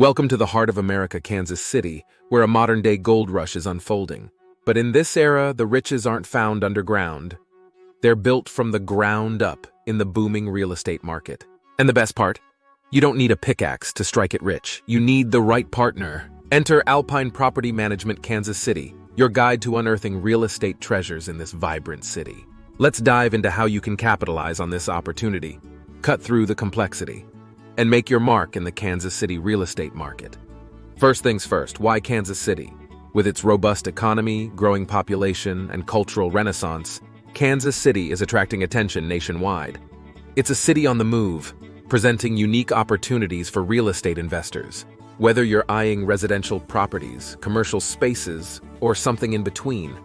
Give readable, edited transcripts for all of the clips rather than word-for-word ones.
Welcome to the heart of America, Kansas City, where a modern-day gold rush is unfolding. But in this era, the riches aren't found underground. They're built from the ground up in the booming real estate market. And the best part? You don't need a pickaxe to strike it rich. You need the right partner. Enter Alpine Property Management, Kansas City, your guide to unearthing real estate treasures in this vibrant city. Let's dive into how you can capitalize on this opportunity, cut through the complexity, and make your mark in the Kansas City real estate market. First things first, why Kansas City? With its robust economy, growing population, and cultural renaissance, Kansas City is attracting attention nationwide. It's a city on the move, presenting unique opportunities for real estate investors. Whether you're eyeing residential properties, commercial spaces, or something in between,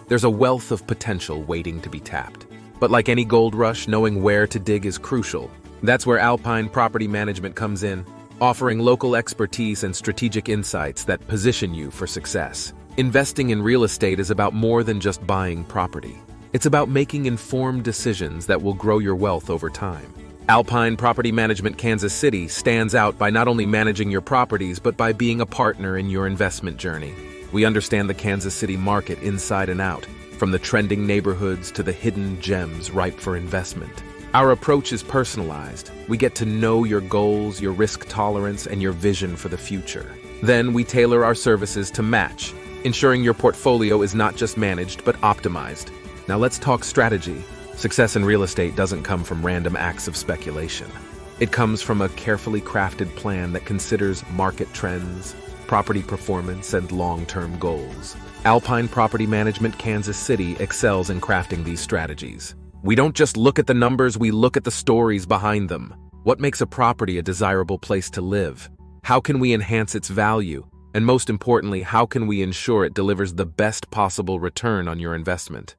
there's a wealth of potential waiting to be tapped. But like any gold rush, knowing where to dig is crucial. That's where Alpine Property Management comes in, offering local expertise and strategic insights that position you for success. Investing in real estate is about more than just buying property. It's about making informed decisions that will grow your wealth over time. Alpine Property Management Kansas City stands out by not only managing your properties, but by being a partner in your investment journey. We understand the Kansas City market inside and out, from the trending neighborhoods to the hidden gems ripe for investment. Our approach is personalized. We get to know your goals, your risk tolerance, and your vision for the future. Then we tailor our services to match, ensuring your portfolio is not just managed, but optimized. Now let's talk strategy. Success in real estate doesn't come from random acts of speculation. It comes from a carefully crafted plan that considers market trends, property performance, and long-term goals. Alpine Property Management Kansas City excels in crafting these strategies. We don't just look at the numbers, we look at the stories behind them. What makes a property a desirable place to live? How can we enhance its value? And most importantly, how can we ensure it delivers the best possible return on your investment?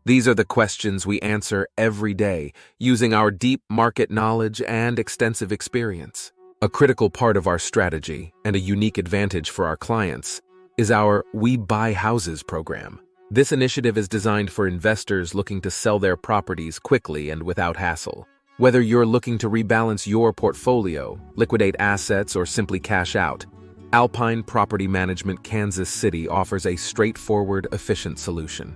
These are the questions we answer every day, using our deep market knowledge and extensive experience. A critical part of our strategy, and a unique advantage for our clients, is our We Buy Houses program. This initiative is designed for investors looking to sell their properties quickly and without hassle. Whether you're looking to rebalance your portfolio, liquidate assets, or simply cash out, Alpine Property Management Kansas City offers a straightforward, efficient solution.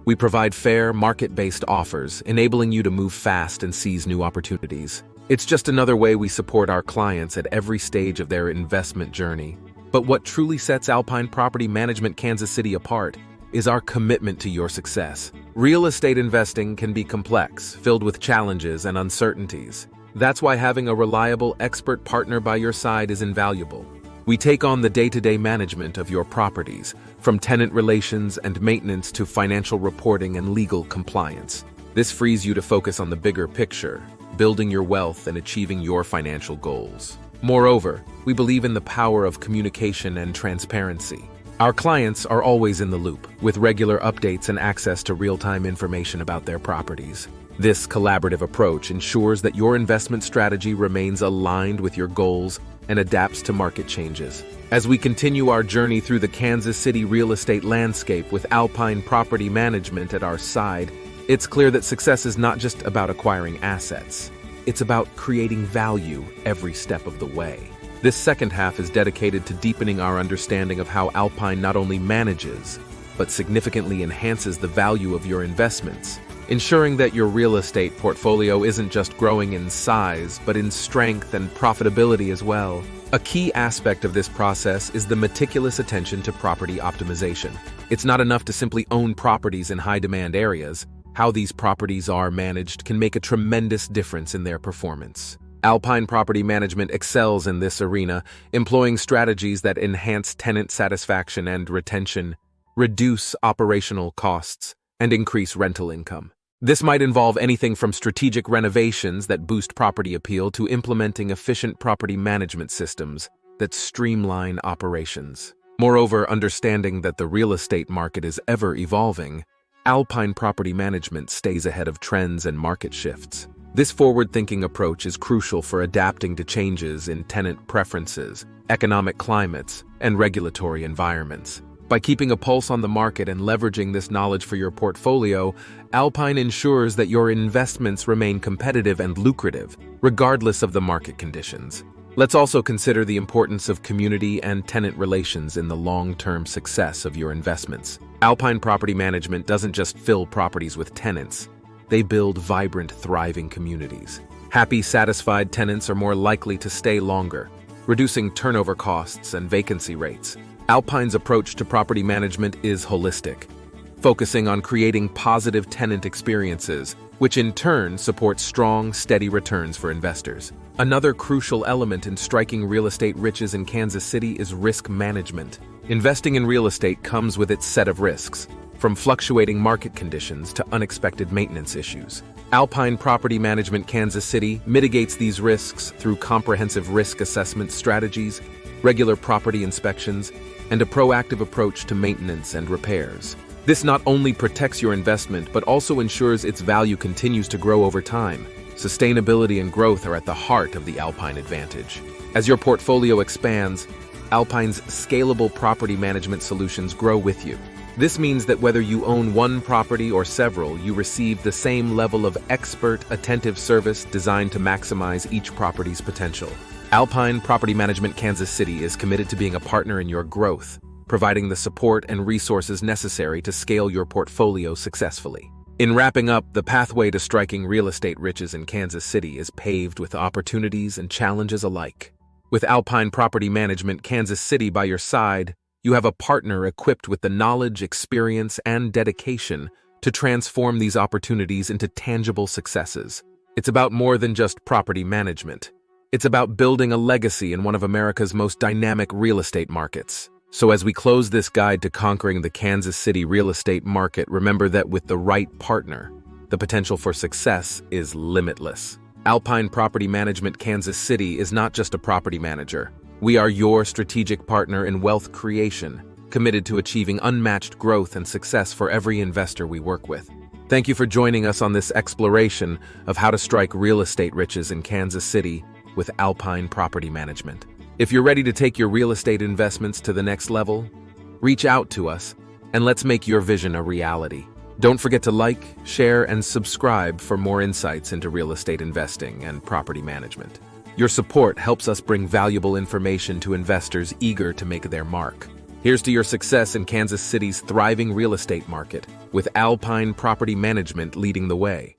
We provide fair, market-based offers, enabling you to move fast and seize new opportunities. It's just another way we support our clients at every stage of their investment journey. But what truly sets Alpine Property Management Kansas City apart is our commitment to your success. Real estate investing can be complex, filled with challenges and uncertainties. That's why having a reliable, expert partner by your side is invaluable. We take on the day-to-day management of your properties, from tenant relations and maintenance to financial reporting and legal compliance. This frees you to focus on the bigger picture, building your wealth and achieving your financial goals. Moreover, we believe in the power of communication and transparency. Our clients are always in the loop, with regular updates and access to real-time information about their properties. This collaborative approach ensures that your investment strategy remains aligned with your goals and adapts to market changes. As we continue our journey through the Kansas City real estate landscape with Alpine Property Management at our side, it's clear that success is not just about acquiring assets. It's about creating value every step of the way. This second half is dedicated to deepening our understanding of how Alpine not only manages, but significantly enhances the value of your investments, ensuring that your real estate portfolio isn't just growing in size, but in strength and profitability as well. A key aspect of this process is the meticulous attention to property optimization. It's not enough to simply own properties in high-demand areas. How these properties are managed can make a tremendous difference in their performance. Alpine Property Management excels in this arena, employing strategies that enhance tenant satisfaction and retention, reduce operational costs, and increase rental income. This might involve anything from strategic renovations that boost property appeal to implementing efficient property management systems that streamline operations. Moreover, understanding that the real estate market is ever evolving, Alpine Property Management stays ahead of trends and market shifts. This forward-thinking approach is crucial for adapting to changes in tenant preferences, economic climates, and regulatory environments. By keeping a pulse on the market and leveraging this knowledge for your portfolio, Alpine ensures that your investments remain competitive and lucrative, regardless of the market conditions. Let's also consider the importance of community and tenant relations in the long-term success of your investments. Alpine Property Management doesn't just fill properties with tenants, they build vibrant, thriving communities. Happy, satisfied tenants are more likely to stay longer, reducing turnover costs and vacancy rates. Alpine's approach to property management is holistic, focusing on creating positive tenant experiences, which in turn supports strong, steady returns for investors. Another crucial element in striking real estate riches in Kansas City is risk management. Investing in real estate comes with its set of risks, from fluctuating market conditions to unexpected maintenance issues. Alpine Property Management Kansas City mitigates these risks through comprehensive risk assessment strategies, regular property inspections, and a proactive approach to maintenance and repairs. This not only protects your investment, but also ensures its value continues to grow over time. Sustainability and growth are at the heart of the Alpine advantage. As your portfolio expands, Alpine's scalable property management solutions grow with you. This means that whether you own one property or several, you receive the same level of expert, attentive service designed to maximize each property's potential. Alpine Property Management Kansas City is committed to being a partner in your growth, providing the support and resources necessary to scale your portfolio successfully. In wrapping up, the pathway to striking real estate riches in Kansas City is paved with opportunities and challenges alike. With Alpine Property Management Kansas City by your side, you have a partner equipped with the knowledge, experience, and dedication to transform these opportunities into tangible successes. It's about more than just property management. It's about building a legacy in one of America's most dynamic real estate markets. So as we close this guide to conquering the Kansas City real estate market, remember that with the right partner, the potential for success is limitless. Alpine Property Management Kansas City is not just a property manager. We are your strategic partner in wealth creation, committed to achieving unmatched growth and success for every investor we work with. Thank you for joining us on this exploration of how to strike real estate riches in Kansas City with Alpine Property Management. If you're ready to take your real estate investments to the next level, reach out to us and let's make your vision a reality. Don't forget to like, share, and subscribe for more insights into real estate investing and property management. Your support helps us bring valuable information to investors eager to make their mark. Here's to your success in Kansas City's thriving real estate market, with Alpine Property Management leading the way.